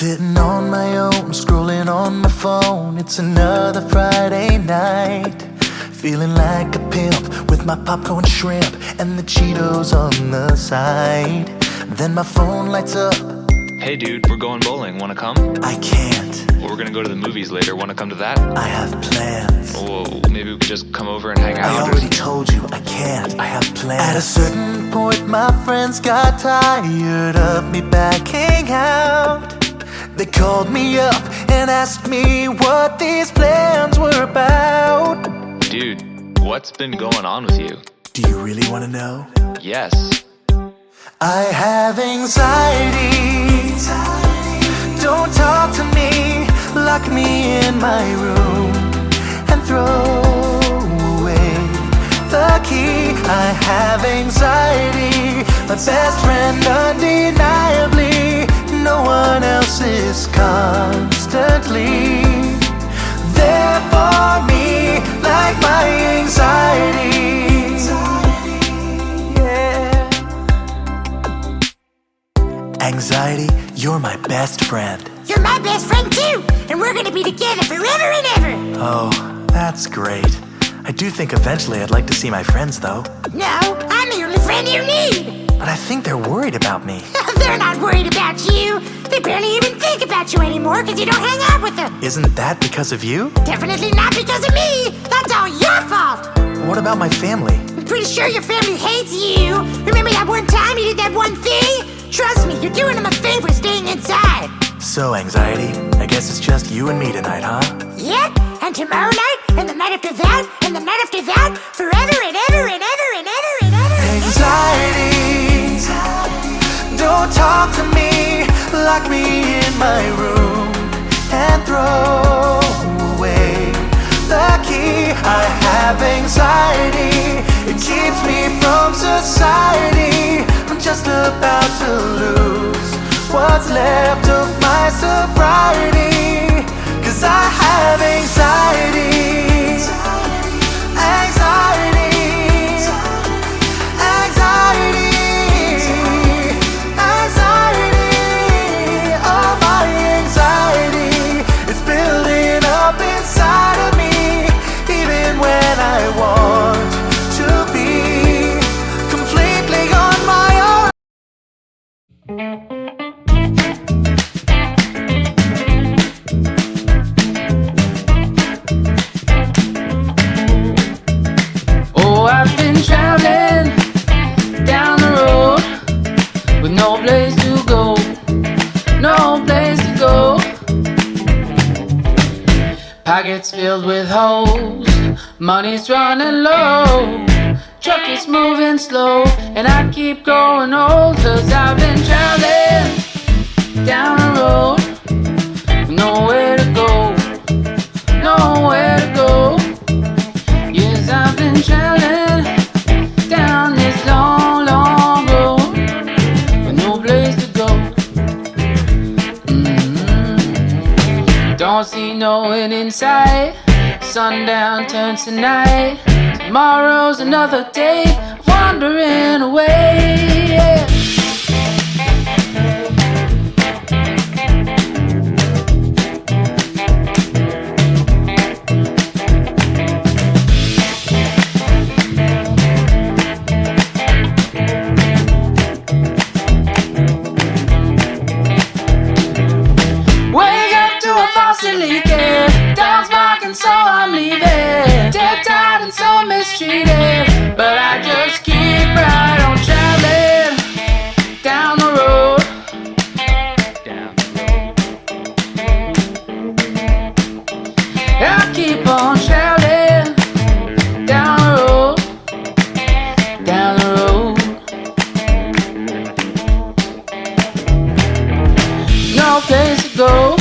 Sitting on my own, scrolling on my phone. It's another Friday night. Feeling like a pimp with my popcorn shrimp and the Cheetos on the side. Then my phone lights up. Hey dude, we're going bowling, wanna come? I can't. We're gonna go to the movies later, wanna come to that? I have plans. Whoa, maybe we could just come over and hang out. I already told you I can't. I have plans. At a certain point my friends got tired of me backing out. They called me up and asked me what these plans were about. Dude, what's been going on with you? Do you really want to know? Yes. I have anxiety. Don't talk to me. Lock me in my room and throw away the key. I have anxiety. My best friend undeniably. No one else is constantly there for me, like my anxiety. Yeah. Anxiety, you're my best friend. You're my best friend too, and we're gonna be together forever and ever. Oh, that's great. I do think eventually I'd like to see my friends though. No, I'm the only friend you need. But I think they're worried about me. They're not worried about you. They barely even think about you anymore because you don't hang out with them. Isn't that because of you? Definitely not because of me. That's all your fault. What about my family? I'm pretty sure your family hates you. Remember that one time you did that one thing? Trust me, you're doing them a favor staying inside. So, anxiety, I guess it's just you and me tonight, huh? Yep, and tomorrow night, and the night after that, and the night after that, forever and ever and ever and ever and ever. Anxiety, don't talk to me. Lock me in my room and throw away the key. I have anxiety. It keeps me from society. I'm just about to lose what's left of my sobriety. 'Cause I have anxiety. Anxiety. Anxiety. Anxiety. Oh, my anxiety. It's building up inside of me. Even when I want to be completely on my own. Oh, I've been traveling down the road with no place to go, no place to go. Pockets filled with holes, money's running low, truck is moving slow, and I keep growing old. 'Cause I've been traveling down the road with nowhere to go, nowhere to go. Yes, I've been traveling down this long, long road with no place to go. Don't see no end in sight. Sundown turns to night. Tomorrow's another day, wandering away. Yeah. Leaking, dogs barking, so I'm leaving. Dead tired and so mistreated, but I just keep right on traveling down the road. I keep on traveling down the road, down the road. No place to go,